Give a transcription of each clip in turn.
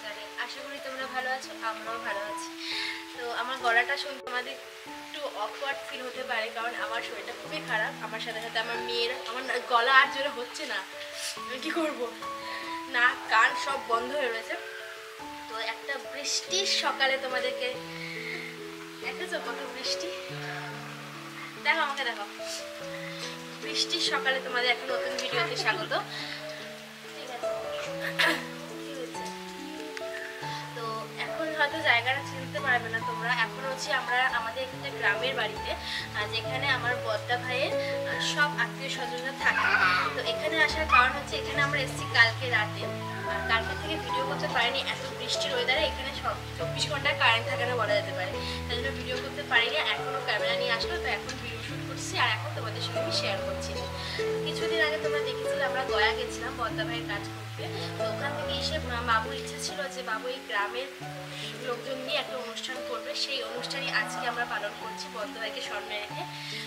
জানি। আশা করি তোমরা ভালো আছো, আমরাও ভালো আছি। তো আমার গলাটা শুনে তোমাদের একটু অকওয়ার্ড ফিল হতে পারে, কারণ আমার শরীরটা খুবই খারাপ। আমার সাথে সাথে আমার মেয়ের, আমার গলা আর জোরে হচ্ছে না, আমি কী করবো, না কান সব বন্ধ হয়ে রয়েছে। তো একটা বৃষ্টির সকালে তোমাদেরকে দেখেছো কত বৃষ্টি, দেখো আমাকে দেখো, বৃষ্টির সকালে তোমাদের একটা নতুন ভিডিওতে স্বাগত। ঠিক আছে, কি হয়েছে? তো এখন হয়তো জায়গাটা চিনতে পারবে না তোমরা। এখন হচ্ছে আমরা আমাদের একটা গ্রামের বাড়িতে, যেখানে আমার বদ্দা ভাইয়ের সব আত্মীয় স্বজনরা থাকে। তো এখানে আসার কারণ হচ্ছে, এখানে আমরা এসেছি কালকে রাতে, আর কালকে থেকে ভিডিও করতে পারিনি, এত বৃষ্টির ওয়েদারে এখানে 24 ঘন্টা কারেন্ট থাকে না বলা যেতে পারে, তাই জন্য ভিডিও করতে পারিনি। এখনও ক্যামেরা নিয়ে আসলো, তো এখন ভিডিও শুট করছি আর এখন তোমাদের সঙ্গে আমি শেয়ার করছি। কিছুদিন আগে তোমরা দেখেছিলে আমরা গয়া গেছিলাম বদ্দা ভাইয়ের কাজ করতে। তো ওখান থেকে এসে বাবুর ইচ্ছে ছিল যে বাবু এই গ্রামের লোকজন নিয়ে একটা অনুষ্ঠান করবে, সেই অনুষ্ঠানই আজকে আমরা পালন করছি বদ্দা ভাইকে স্মরণে রেখে।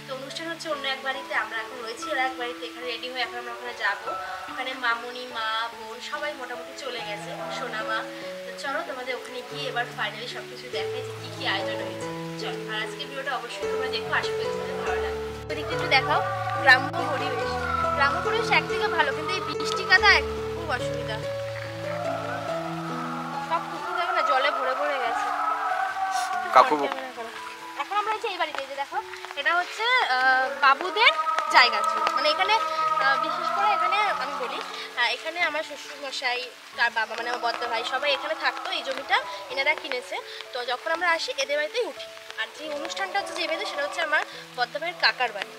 তো অনুষ্ঠান হচ্ছে অন্য এক বাড়িতে, আমরা এখন রয়েছি ওরা এক বাড়িতে। এখানে রেডি হয়ে এখন আমরা ওখানে যাবো। ওখানে মামনি, মা, বোন সবাই মোটামুটি চলে গেছে, সোনা মা। তো চলো তোমাদের ওখানে গিয়ে এবার ফাইনালি সব কিছু দেখাই যে কী কী আয়োজন হয়েছে। চলো, আর আজকে ভিডিওটা অবশ্যই তোমরা দেখো, আশা করি তোমাদের ভালো লাগবে। ওদিকে একটু দেখাও গ্রাম্য পরিবেশ। গ্রাম্য পরিবেশ একদিকে ভালো, কিন্তু এই বৃষ্টি কাদায় খুব অসুবিধা। সব পুকুর দেখো না জলে ভরে ভরে গেছে। এখন আমরা এই বাড়িতে, এই যে দেখো, এটা হচ্ছে বাবুদের জায়গা ছিল। মানে এখানে বিশেষ করে এখানে আমি বলি, এখানে আমার শ্বশুরমশাই, তার বাবা মানে আমার বদ্দা ভাই সবাই এখানে থাকতো। এই জমিটা এনারা কিনেছে। তো যখন আমরা আসি এদের বাড়িতেই উঠি। আর যে অনুষ্ঠানটা হচ্ছে যে বাড়িতে, সেটা হচ্ছে আমার বদ্দা ভাইয়ের কাকার বাড়ি।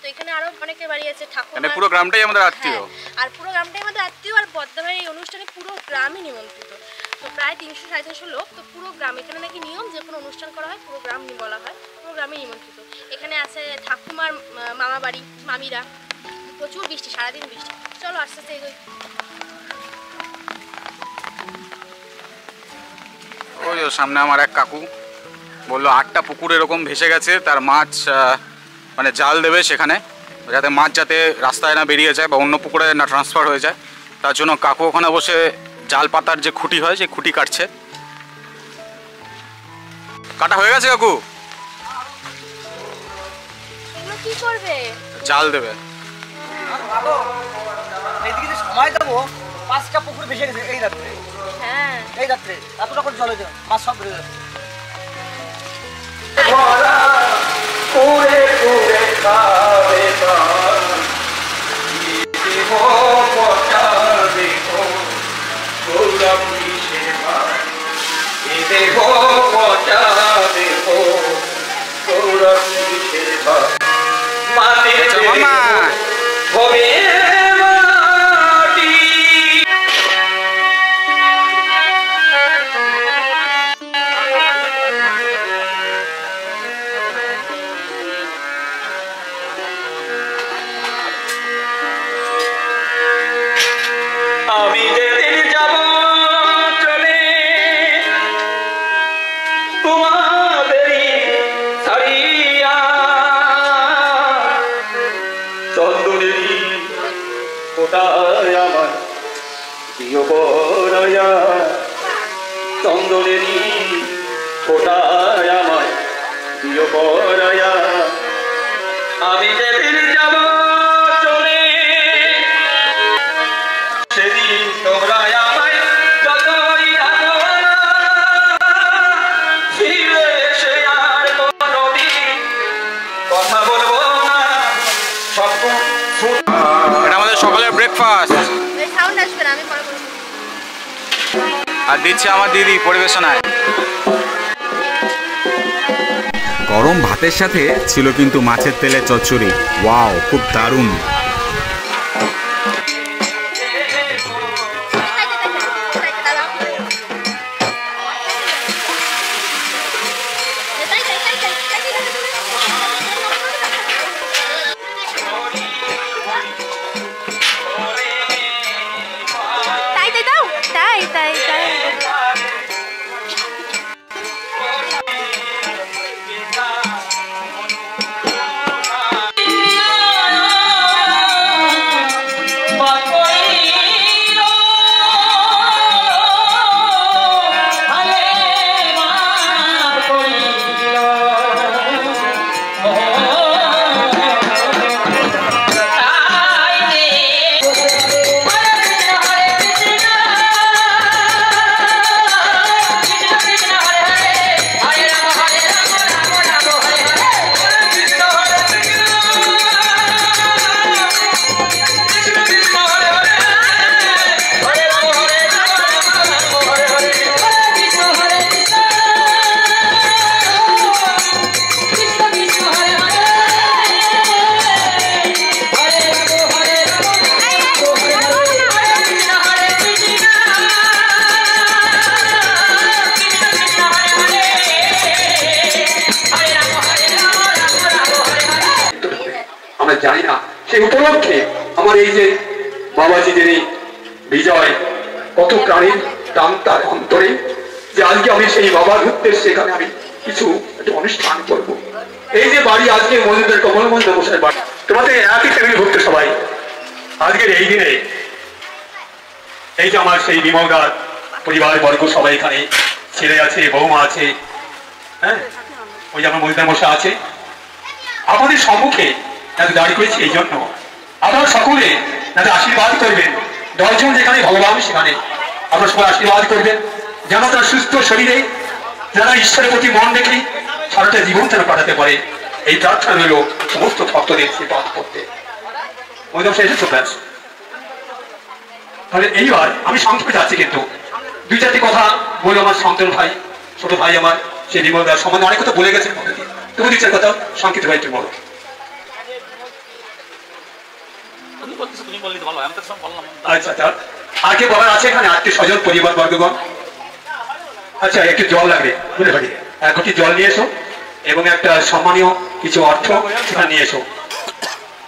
তো এখানে আরো অনেকের বাড়ি আছে, ঠাকুর, মানে পুরো গ্রামটাই আমাদের আত্মীয়। আর পুরো গ্রামটাই আমাদের আত্মীয়। আর বদ্দা ভাইয়ের এই অনুষ্ঠানে পুরো গ্রামই নিমন্ত্রিত। তো প্রায় 300-450 লোক। তো পুরো গ্রাম, এখানে নাকি নিয়ম যে কোনো অনুষ্ঠান করা হয় পুরো গ্রাম বলা হয়, পুরো গ্রামে নিমন্ত্রিত। এখানে আছে ঠাকুমার মামা বাড়ি, মামিরা। প্রচুর বৃষ্টি, সারাদিন বৃষ্টি। চলো আস্তে আস্তে এগোই। ওই সামনে আমার এক কাকু বললো 8টা পুকুর এরকম ভেসে গেছে, তার মাছ মানে জাল দেবে সেখানে, যাতে মাছ যাতে রাস্তায় না বেরিয়ে যায় বা অন্য পুকুরে না ট্রান্সফার হয়ে যায়। তার জন্য কাকু ওখানে বসে জাল পাতার যে খুঁটি হয় সেই খুঁটি কাটছে। কাটা হয়ে গেছে কাকু? কি করবে? জাল দেবে। এইদিকে সময় দেবো, 5টা পুকুর ভেসে গেছে এই রাত্রে। হ্যাঁ, এই রাত্রে এতটা করে জল হয়েছে, মাছ সব বেরিয়ে যাচ্ছে। চন্দনেরই ফোটায় আমায় দিও পরায়া, আমি যেদিন যাব চলে সেদিন তোমরা আমায় যতই ডাকো ফিরে এসে আর কোনোদিন কথা বলবো না। এটা আমাদের সকালের ব্রেকফাস্ট। সাউন্ড আসবে না, আমি পরে বলবো। আর দিচ্ছে আমার দিদি পরিবেশনায়। গরম ভাতের সাথে ছিল কিন্তু মাছের তেলের চচ্চড়ি। ওয়াও, খুব দারুণ। সেই উপলক্ষে আমার এই যে বাবাজি যিনি বিজয়, কত প্রাণীর দাম তার অন্তরে, যে আজকে আমি সেই বাবার উদ্দেশ্যে সেখানে আমি কিছু একটা অনুষ্ঠান করবো। এই যে বাড়ি আজকে মন্দিরের কমলমন্দ বসায় বাড়ি, তোমাদের একই ফ্যামিলি ভুক্ত সবাই। আজকের এই দিনে এই যে আমার সেই বিমলদার পরিবার বর্গ সবাই এখানে, ছেলে আছে, বৌমা আছে, হ্যাঁ, ওই যে আমার মন্দির বসে আছে, আমাদের সম্মুখে যাতে দাঁড়িয়ে করেছি এই জন্য আপনারা সকলে যাতে আশীর্বাদ করবেন। 10 জন যেখানে ভগবান সেখানে আপনারা সবাই আশীর্বাদ করবেন, যেন তার সুস্থ শরীরে যারা ঈশ্বরের প্রতি মন রেখে সারাটা জীবন যেন কাটাতে পারে, এই প্রার্থনা রইল সমস্ত ভক্তদের আশীর্বাদ করতে। মধ্যম শেষ ব্যাস। তাহলে এইবার আমি সংক্ষেপে যাচ্ছি, কিন্তু 2-4টি কথা বলবো। আমার সন্তান ভাই, ছোট ভাই আমার সেই বিমলদার সম্বন্ধে অনেক কথা বলে গেছেন, তবু 2-4 কথা সংক্ষিপ্ত ভাই একটু বলো। আচ্ছা, আর কে বলার আছে এখানে? আত্মীয় স্বজন, পরিবার বর্গগণ? আচ্ছা, একটু জল লাগবে, বুঝলে পারি, 1 ঘটি জল নিয়ে এসো এবং একটা সম্মানীয় কিছু অর্থ সেখানে নিয়ে এসো।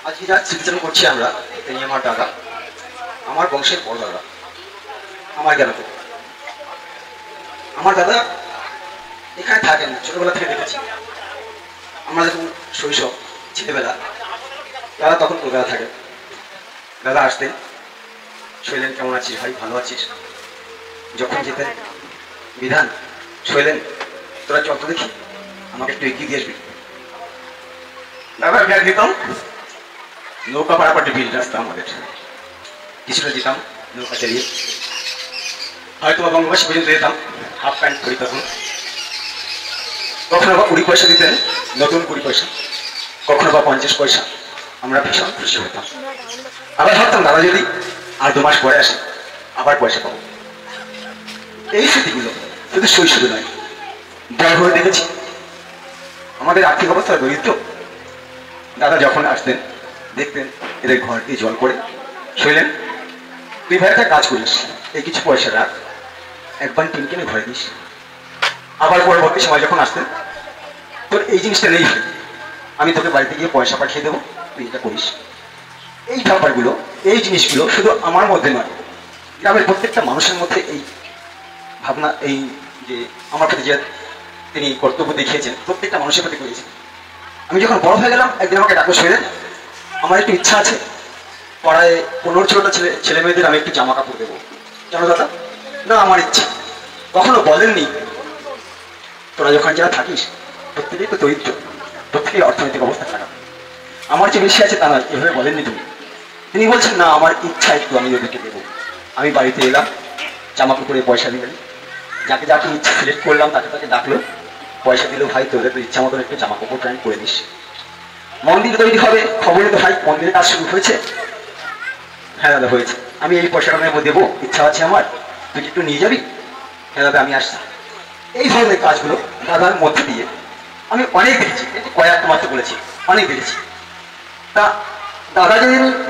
আজকে যা চিকিৎসা করছি আমরা, তিনি আমার দাদা, আমার বংশের বড় দাদা, আমার জ্ঞানতে। আমার দাদা এখানে থাকেন না, ছোটবেলা থেকে দেখেছি। আমরা যখন শৈশব ছেলেবেলা, দাদা তখন কলকাতা থাকেন। দাদা আসতেন, শৈলেন কেমন আছিস ভাই, ভালো আছিস? যখন যেতেন, বিধান শৈলেন তোরা চল তো দেখি, আমাকে একটু এগিয়ে দিয়ে আসবি। দাদা ব্যাগ দিতাম, নৌকা পাড়াপাড়ি বিল রাস্তা আমাদের, কিছুটা দিতাম নৌকা চালিয়ে, হয়তো বা বঙ্গবাসী পর্যন্ত যেতাম, হাফ প্যান্ট করি তখন। কখনো বা 20 পয়সা দিতেন, নতুন 20 পয়সা, কখনো বা 50 পয়সা। আমরা ভীষণ খুশি হতাম। আবার ভাবতাম দাদা যদি আর 2 মাস পরে আসে আবার পয়সা পাবো। এই স্মৃতিগুলো শুধু শৈশবে নয়, বড় হয়ে দেখেছি। আমাদের আর্থিক অবস্থা দরিদ্র। দাদা যখন আসতেন দেখতেন এদের ঘর দিয়ে জল পড়ে, শৈলেন তুই ভাই একটা কাজ করিস, এই কিছু পয়সা রাখ, একবার টিন কিনে ঘরে দিস। আবার পরবর্তী সময় যখন আসতেন, তোর এই জিনিসটা নেই, আমি তোকে বাড়িতে গিয়ে পয়সা পাঠিয়ে দেবো, তুই এটা করিস। এই ব্যাপারগুলো, এই জিনিসগুলো শুধু আমার মধ্যে নয়, গ্রামের প্রত্যেকটা মানুষের মধ্যে এই ভাবনা, এই যে আমার প্রতি যে তিনি কর্তব্য দেখিয়েছেন, প্রত্যেকটা মানুষের প্রতি করেছেন। আমি যখন বড় হয়ে গেলাম, একদিন আমাকে ডাকো শৈলেন, আমার একটু ইচ্ছা আছে পাড়ায় 15-16টা ছেলে মেয়েদের আমি একটু জামা কাপড় দেবো। জানো দাদা, না আমার ইচ্ছা। কখনো বলেননি তোরা যখন যারা থাকিস প্রত্যেকেই তো দরিদ্র, প্রত্যেকেই অর্থনৈতিক অবস্থা খারাপ, আমার যে বেশি আছে তা নয়, এভাবে বলেননি তুমি। তিনি বলছেন না আমার ইচ্ছা একটু আমি ওদেরকে দেবো। আমি বাড়িতে এলাম, জামা কাপড়ে পয়সা দিলেন, যাকে যাকে ইচ্ছা সিলেক্ট করলাম তাকে তাকে ডাকলো, পয়সা দিল, ভাই তোদের তো ইচ্ছা মতন একটু জামা কাপড় প্যান্ট করে দিস। মন্দির তৈরি হবে, খবরে তো ভাই মন্দিরের কাজ শুরু হয়েছে। হ্যাঁ দাদা হয়েছে, আমি এই পয়সাটা নেবো, দেবো, ইচ্ছা আছে আমার, তুই একটু নিয়ে যাবি? হ্যাঁ দাদা আমি আসছি। এই ধরনের কাজগুলো দাদার মধ্যে দিয়ে আমি অনেক দেখেছি, কয়েকটা মাত্র বলেছি, অনেক দেখেছি। তা দাদা যে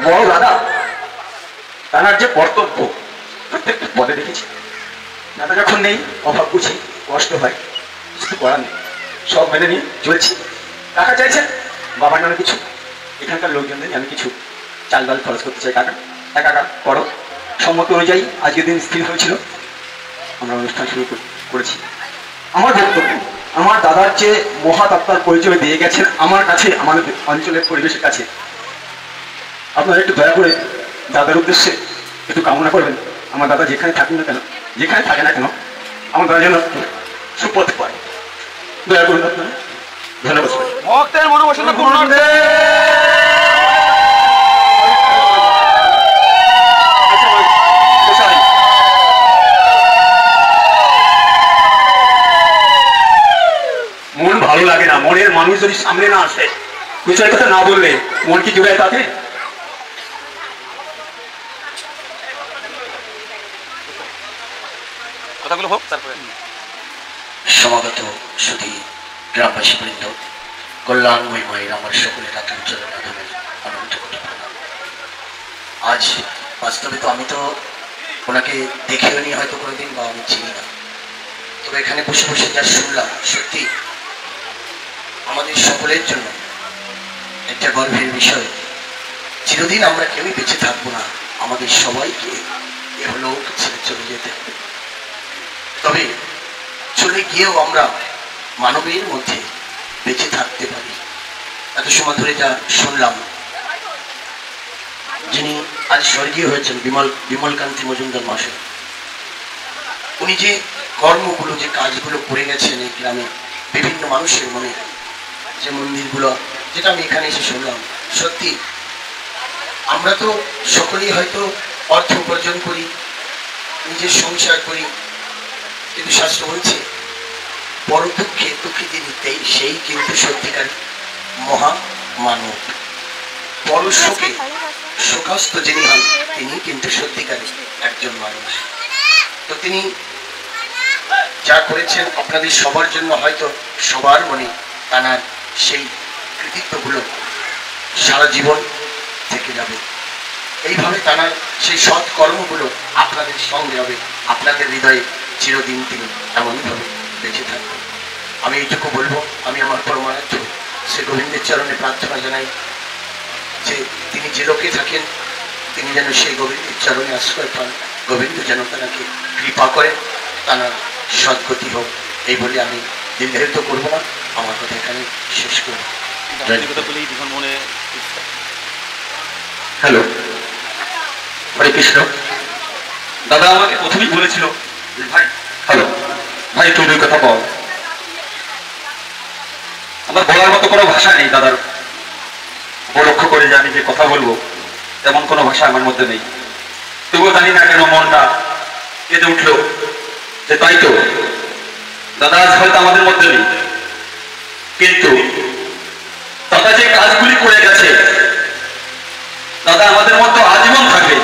বড় দাদা, তার যে কর্তব্য প্রত্যেকটা পদে দেখেছি। দাদা যখন নেই, অভাব বুঝি, কষ্ট হয়, কিছু করার নেই, সব মেনে নিয়ে চলছি। টাকা চাইছেন বাবার নামে কিছু, এখানকার লোকজনদের আমি কিছু চাল ডাল খরচ করতে চাই, টাকা টাকা করো। সম্মতি অনুযায়ী আজকের দিন স্থির হয়েছিল, আমরা অনুষ্ঠান শুরু করেছি। আমার বক্তব্য, আমার দাদার যে মহাতাত্মার পরিচয় দিয়ে গেছেন আমার কাছে, আমাদের অঞ্চলের পরিবেশের কাছে, আপনারা একটু দয়া করে দাদার উদ্দেশ্যে একটু কামনা করবেন। আমার দাদা যেখানে থাকুন না কেন, যেখানে থাকে না কেন, আমার দাদা যেন সুপথ পায়, দয়া করুন আপনারা। ধন্যবাদ। ভক্তের মনোবাসনা পূর্ণার্থে মন ভালো লাগে না, মনের মানুষ যদি সামনে না আসে, বিষয় কথা না বললে মন কি জুড়ে তাতে? কথাগুলো হোক তারপরে। সমাগত শুধু গ্রামবাসী বৃন্দ, কল্যাণময় মায়ের আমার সকলের রাতের উজ্জ্বল রাধামের অনন্ত কোটি প্রণাম। আজ বাস্তবে তো আমি তো ওনাকে দেখেও নি হয়তো কোনোদিন, বা আমি চিনি না, তবে এখানে বসে বসে যা শুনলাম, সত্যি আমাদের সকলের জন্য একটা গর্বের বিষয় চিরদিন আমরা কেউই বেঁচে থাকবো না, আমাদের সবাইকে এহলোক ছেড়ে চলে যেতে হবে। তবে চলে গিয়েও আমরা মানবের মধ্যে বেঁচে থাকতে পারি। এত সময় ধরে যা শুনলাম, যিনি আজ স্বর্গীয় হয়েছেন বিমলকান্তি মজুমদার মহাশয়, উনি যে কর্মগুলো, যে কাজগুলো করে গেছেন এই গ্রামে বিভিন্ন মানুষের মনে, যে মন্দিরগুলো, যেটা আমি এখানে এসে শুনলাম, সত্যি আমরা তো সকলেই হয়তো অর্থ উপার্জন করি, নিজের সংসার করি, কিন্তু শাস্ত্র বলছে বড় দুঃখে দুঃখী যিনি সেই কিন্তু সত্যিকার মহা মানব। বড় শোকে শোকাস্ত যিনি হন তিনি কিন্তু সত্যিকার একজন মানুষ। তো তিনি যা করেছেন আপনাদের সবার জন্য হয়তো সবার মনে তার সেই কৃতিত্বগুলো সারা জীবন থেকে যাবে। এইভাবে তার সেই সৎ কর্মগুলো আপনাদের সঙ্গে হবে, আপনাদের হৃদয়ে চিরদিন তিনি এমনভাবে বেঁচে থাকবেন। আমি এইটুকু বলবো, আমি আমার পরমারাধ্য শ্রী গোবিন্দের চরণে প্রার্থনা জানাই যে তিনি যে লোকে থাকেন তিনি যেন সেই গোবিন্দের চরণে আশ্রয় পান, গোবিন্দ যেন তাকে কৃপা করে, তার সদ্গতি হোক। এই বলে আমি দীর্ঘায়িত করবো না, আমার কথা এখানে শেষ করবো। হ্যালো, হরে কৃষ্ণ। দাদা আমাকে প্রথমেই বলেছিল ভাই, হ্যালো ভাই, একটু দুই কথা বল। আমার বলার মতো কোনো ভাষা নেই দাদার উপলক্ষ করে যে আমি যে কথা বলবো তেমন কোনো ভাষা আমার মধ্যে নেই। তবুও জানি না কেন মনটা কেঁদে উঠলো যে তাই তো দাদা আজ হয়তো আমাদের মধ্যে নেই, কিন্তু দাদা যে কাজগুলি করে গেছে দাদা আমাদের মধ্যে আজীবন থাকবে।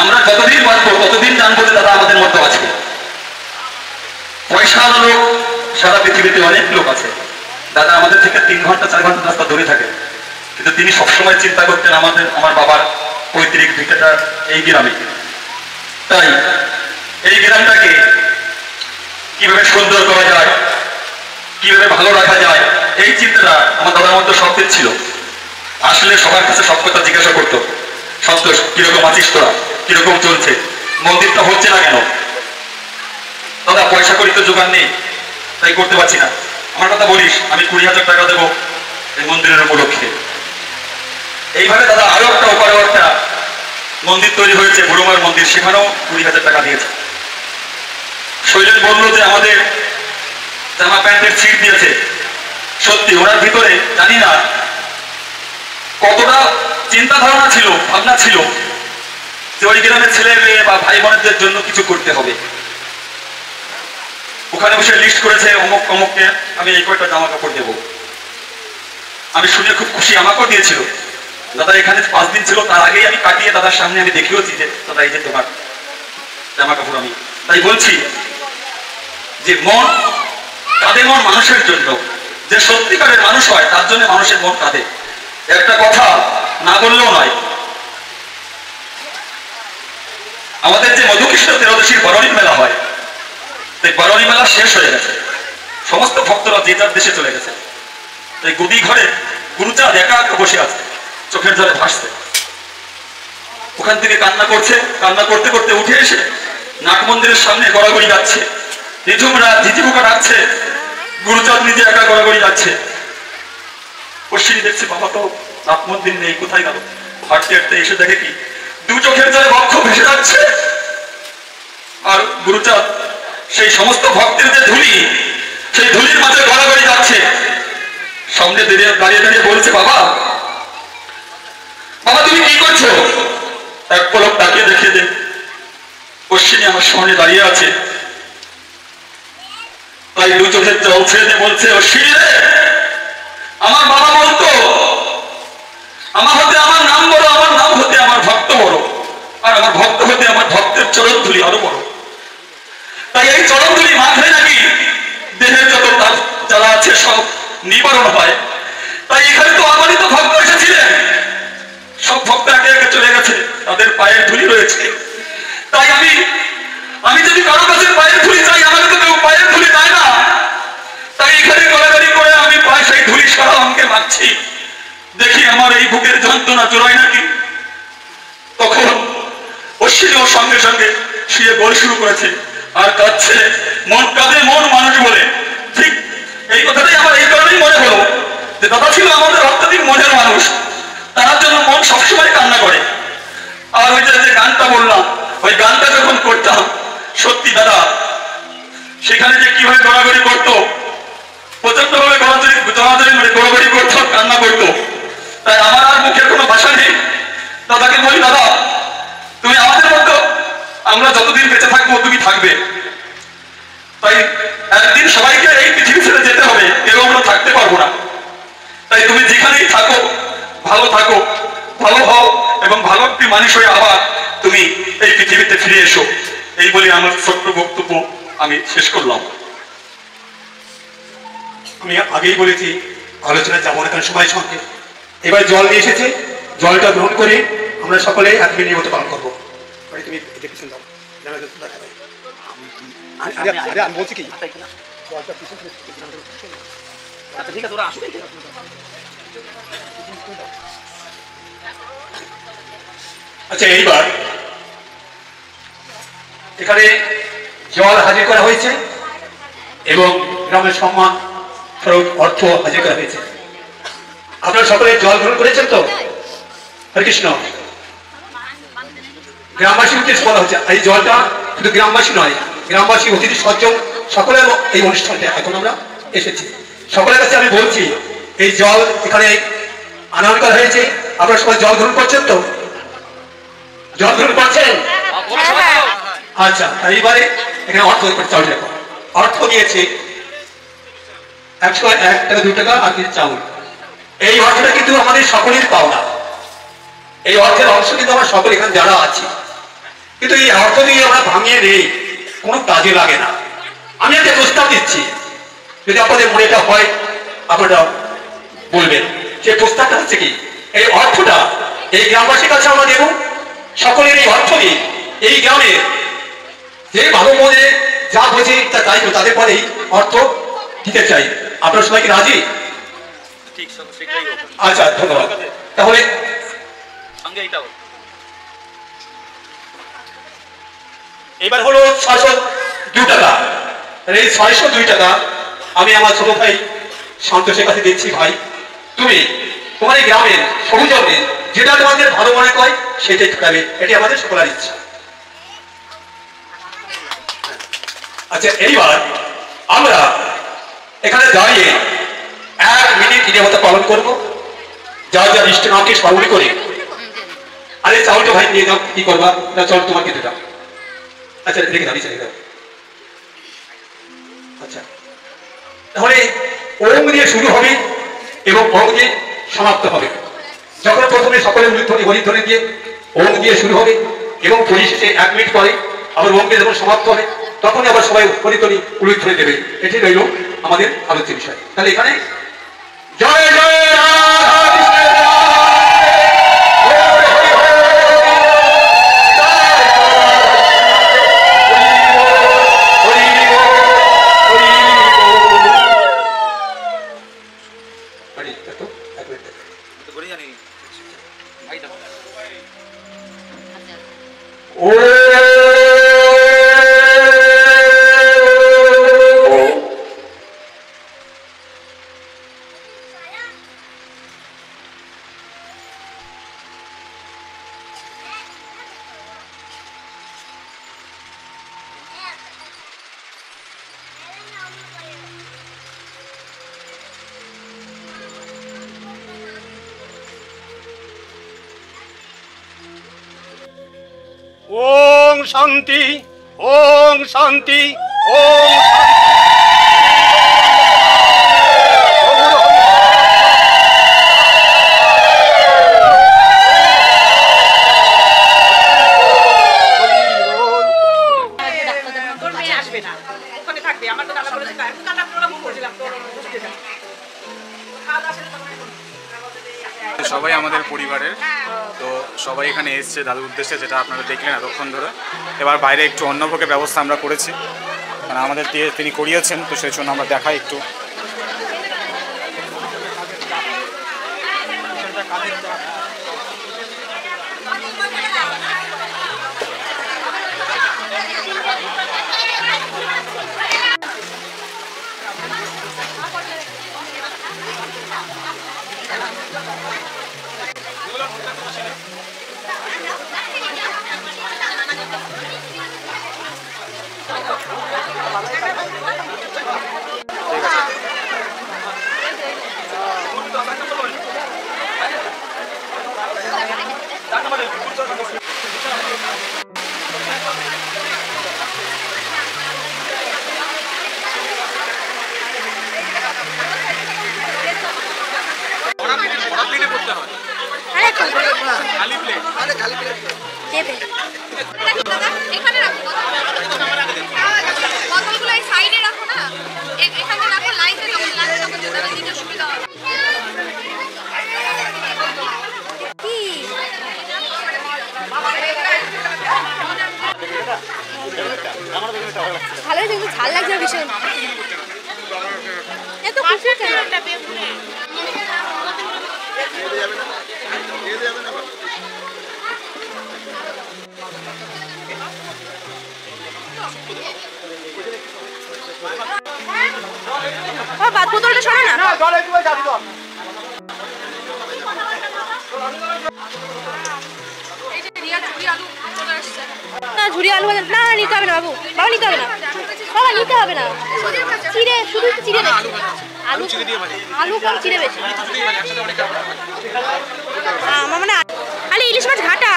আমরা যতদিন বাঁচবো ততদিন জানবো যে দাদা আমাদের মধ্যে আছে। পয়সাওয়ালা লোক সারা পৃথিবীতে অনেক লোক আছে, দাদা আমাদের থেকে 3 ঘন্টা 4 ঘন্টা রাস্তা দূরে থাকে, কিন্তু তিনি সবসময় চিন্তা করতেন আমার বাবার পৈতৃক ভিটাটা এই গ্রামে। তাই এই গ্রামটাকে কিভাবে সুন্দর করা যায়, কিভাবে ভালো রাখা যায়, এই চিন্তাটা আমার দাদার মধ্যে সবদিন ছিল। আসলে সবার কাছে সব কথা জিজ্ঞাসা করতো, সন্তোষ কিরকম আছিস তোরা, কিরকম চলছে, মন্দিরটা হচ্ছে না কেন? দাদা পয়সা করি তো জোগাড় নেই, তাই করতে পারছি না। আমার কথা বলিস, আমি 20,000 টাকা দেবো এই মন্দিরের উপলক্ষে। এইভাবে দাদা আরো একটা মন্দির তৈরি হয়েছে, বুড়োমার মন্দির, সেখানেও 20,000 টাকা দিয়েছে। শৈলেন বললো যে আমাদের জামা প্যান্টের ছিট দিয়েছে। সত্যি ওনার ভিতরে জানি না কতটা চিন্তা ধারণা ছিল, ভাবনা ছিল যে ওই গ্রামের ছেলে মেয়ে বা ভাই বোনদের জন্য কিছু করতে হবে। ওখানে বসে লিস্ট করেছে অমুক অমুককে আমি এই কয়টা জামা কাপড় দেবো। আমি শুনে খুব খুশি, আমাকেও দিয়েছিল। দাদা এখানে 5 দিন ছিল, তার আগেই আমি কাটিয়ে দাদার সামনে আমি দেখিয়েছি যে দাদা এই যে তোমার জামা কাপড়। আমি তাই বলছি যে মন কাঁদে, মন মানুষের জন্য। যে সত্যিকারের মানুষ হয় তার জন্য মানুষের মন কাঁদে। একটা কথা না বললেও নয়, আমাদের যে মধুকৃষ্ণ ত্রয়োদশীর বরণী মেলা হয়, এই বরণী মেলা শেষ হয়ে গেছে, সমস্ত ভক্তরা যে যার দেশে চলে গেছে। এই গুদি ঘরে গুরুচাঁদ একা একা বসে আছে, চোখের জলে ভাসছে। ওখান থেকে কান্না করছে, কান্না করতে করতে উঠে এসে নাট মন্দিরের সামনে গড়াগড়ি যাচ্ছে, নিঝুমরা ঝিঝিপোকা ডাকছে, গুরুচাঁদ নিজে একা গড়াগড়ি যাচ্ছে। অশ্বিনী দেখছে বাবা তো নাট মন্দির নেই, কোথায় গেল? হাঁটতে হাঁটতে এসে দেখে কি 2 চোখের জলে বক্ষ ভেসে যাচ্ছে। আর গুরুচাঁদ সেই সমস্ত ভক্তের যে ধুলি, সেই ধুলির মাঝে গড়াগড়ি যাচ্ছে। সামনে দাঁড়িয়ে দাঁড়িয়ে বলছে বাবা, বাবা তুমি কি করছো? এক পলক তাকিয়ে দেখে দে, অশ্বিনী আমার সামনে দাঁড়িয়ে আছে। তাই 2 চোখের জল ছেড়ে দিয়ে বলছে, অশ্বিনী রে, আমার বাবা বলতো আমার হতে আমার নাম বড়, আমার নাম হতে আমার ভক্ত বড়, আর আমার ভক্ত হতে আমার ভক্তের চরণ ধুলি আরো বড়। তাই এই চরণ ধুলি মাথায় নাকি দেহের যত জ্বালা আছে সব নিবারণ হয়। তাই এখানে তো আমারই তো ভক্ত এসেছিলেন, সব ভক্ত একে একে চলে গেছে, তাদের পায়ের ধুলি রয়েছে। তাই আমি যদি কারো কাছে পায়ের ধুলি চাই, আমাকে তো কেউ পায়ের ধুলি দেয় না। তাই এখানে গড়াগড়ি করে আমি পায়ে সেই ধুলি সারা আমাকে মারছি। দেখি আমার এই বুকের যন্ত্রণা চোরাই নাকি? তখন অশ্বিনী ওর সঙ্গে সঙ্গে শুয়ে গোল শুরু করেছে আর কাঁদছে, মন কাঁদে মন মানুষ বলে। ঠিক এই কথাটাই আমার এই কারণেই মনে হলো যে দাদা ছিল আমাদের অত্যাধিক মনের মানুষ, তার জন্য মন সবসময় কান্না করে। আর ওই যে গানটা বললাম, ওই গানটা যখন করতাম, সত্যি দাদা সেখানে যে কিভাবে গড়াগড়ি করতো, প্রচন্ড ভাবে গড়াগড়ি করতো, কান্না করতো। তাই আমার আর মুখের কোনো ভাষা নেই। দাদাকে বলি, দাদা তুমি আমাদের মতো, আমরা যতদিন বেঁচে থাকবো তুমি থাকবে। তাই একদিন সবাইকে এই পৃথিবী ছেড়ে যেতে হবে, কেউ আমরা থাকতে পারবো না। তাই তুমি যেখানেই থাকো ভালো থাকো, ভালো হও এবং ভালো একটি মানুষ হয়ে আবার তুমি এই পৃথিবীতে ফিরে এসো। এই বলে আমার ছোট্ট বক্তব্য আমি শেষ করলাম। আমি আগেই বলেছি আলোচনা যাবো না, কারণ সময় সঙ্গে। এবার জল নিয়ে এসেছে, জলটা গ্রহণ করে আমরা সকলে এক মিনিটের মতো পালন করবো। তুমি দেখেছেন দাও, আমি বলছি কি ঠিক আছে, ওরা আসবে। আচ্ছা, এইবার এখানে জল হাজির করা হয়েছে এবং গ্রামের সম্মান স্বরূপ অর্থ হাজির করা হয়েছে। আপনারা সকলে জল গ্রহণ করেছেন তো? হরে কৃষ্ণ। গ্রামবাসী উদ্দেশ্যে বলা হচ্ছে, এই জলটা শুধু গ্রামবাসী নয়, গ্রামবাসী অতিথি সজ্জন সকলের এই অনুষ্ঠানটা এখন আমরা এসেছি। সকলের কাছে আমি বলছি, এই জল এখানে আনয়ন করা হয়েছে, আপনারা সবাই জল গ্রহণ করছেন তো? জল গ্রহণ করছেন? আচ্ছা, এইবারে এখানে অর্থ চাউল দেখো, অর্থ দিয়েছে 101 টাকা 2 টাকা আর কিছু চাউল। এই অর্থটা কিন্তু আমাদের সকলের পাওনা। এই অর্থের অংশ কিন্তু আমরা সকলে এখানে যারা আছি, কিন্তু এই অর্থ দিয়ে আমরা ভাঙিয়ে নেই, কোনো কাজে লাগে না। আমি একটা প্রস্তাব দিচ্ছি, যদি আপনাদের মনেটা হয় আপনারা বলবেন। সেই প্রস্তাবটা হচ্ছে কি, এই অর্থটা এই গ্রামবাসীর কাছে আমরা দেব। সকলের এই অর্থ নিয়ে এই গ্রামের যে ভালো মনে যা বোঝে তা তাই তাদের পরেই অর্থ দিতে চাই। আপনার সবাই কি রাজি? আচ্ছা, ধন্যবাদ। তাহলে এবার হলো 602 টাকা। এই 602 টাকা আমি আমার ছোট ভাই সন্তোষের কাছে দিচ্ছি। ভাই, তুমি তোমার এই গ্রামের সবুজনে যেটা তোমাদের ভালো মনে হয় সেটাই খাবে, এটি আমাদের সকলের ইচ্ছা। আচ্ছা, এইবার আমরা এখানে দাঁড়িয়ে 1 মিনিট নীরবতা পালন করবো, যা যা দৃষ্টি নামকে স্মরণ করে। আরে চাউলটা ভাই নিয়ে যাও, কি করবা না, চল তোমার কেটে দাও। আচ্ছা, রেখে দাও, রেখে দাও। আচ্ছা, তাহলে ওম দিয়ে শুরু হবে এবং ওম দিয়ে সমাপ্ত হবে। যখন প্রথমে সকলে উলুধ্বনি হরিধ্বনি দিয়ে ওম দিয়ে শুরু হবে এবং পরিশেষে 1 মিনিট পরে আবার ওম দিয়ে যখন সমাপ্ত হবে তখনই আবার সবাই হরিধ্বনি উলুধ্বনি দেবে। এটি রইল আমাদের আলোচ্য বিষয়। তাহলে এখানে জয় জয় রাধা কৃষ্ণের ওম শান্তি, ওম শান্তি, ওম সবাই আমাদের পরিবারের, তো সবাই এখানে এসছে দাদুর উদ্দেশ্যে, যেটা আপনারা দেখলেন এতক্ষণ ধরে। এবার বাইরে একটু অন্নভোগের ব্যবস্থা আমরা করেছি, মানে আমাদের দিয়ে তিনি করিয়েছেন, তো সেই জন্য আমরা দেখাই একটু। ভালো কিন্তু ঝাল লাগছে ভীষণ। এত খুশি বাদ বোতলটা সরে না। না ঝুরি আলু ভাজা না নিতে হবে না বাবু, বাবা নিতে হবে না, বাবা নিতে হবে না। চিড়ে শুধু চিড়ে বেশি, আলু আলু কম চিড়ে বেশি। আমার মানে আরে ইলিশ মাছ ঘাটা।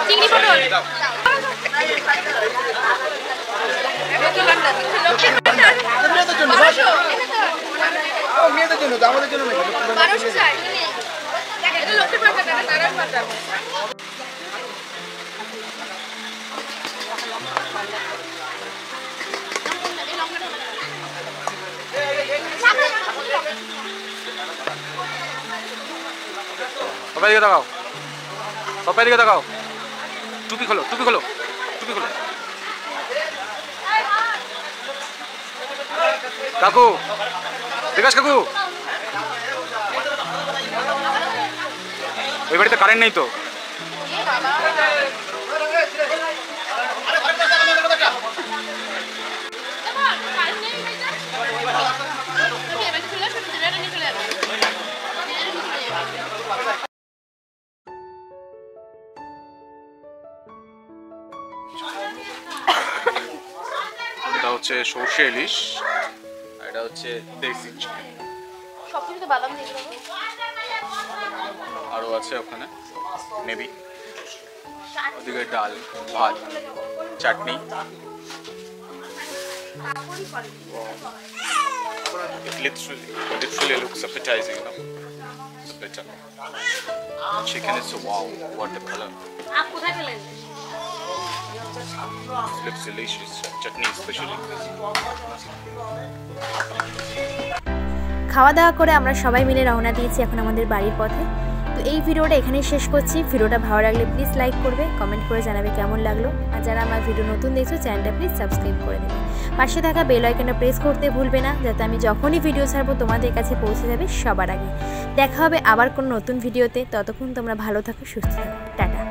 চিংড়ি পটল মেয়েদের জন্য, আমাদের জন্য সবাই দিকে তাকাও, সবাই দিকে তাকাও। টুপি খোলো, টুপি খোলো, টুপি খোলো। কাকু, বিকাশ কাকু, ওই বাড়িতে কারেন্ট নেই তো? এটা হচ্ছে সর্ষে ইলিশ, এটা হচ্ছে দেশি চিকেন, সবকিছুতে বাদাম দিয়ে দেবো। আরও আছে ওখানে মেবি, ওদিকে ডাল, ভাত, চাটনি। It literally looks appetizing, you know. It's better. Chicken is so wow, what the color. आप কোথায় পেলেন? It looks delicious. Chutney especially. খাওয়া দাওয়া করে আমরা সবাই মিলে রওনা দিয়েছি এখন আমাদের বাড়ির পথে। তো এই ভিডিওটা এখানেই শেষ করছি। ভিডিওটা ভালো লাগলে প্লিজ লাইক করবে, কমেন্ট করে জানাবে কেমন লাগলো। আর যারা আমার ভিডিও নতুন দেখছো চ্যানেলটা প্লিজ সাবস্ক্রাইব করে দেবে। পাশে থাকা বেল আইকনটা প্রেস করতে ভুলবে না, যাতে আমি যখনই ভিডিও ছাড়বো তোমাদের কাছে পৌঁছে যাবে সবার আগে। দেখা হবে আবার কোনো নতুন ভিডিওতে, ততক্ষণ তোমরা ভালো থাকো, সুস্থ থাকো, টাটা।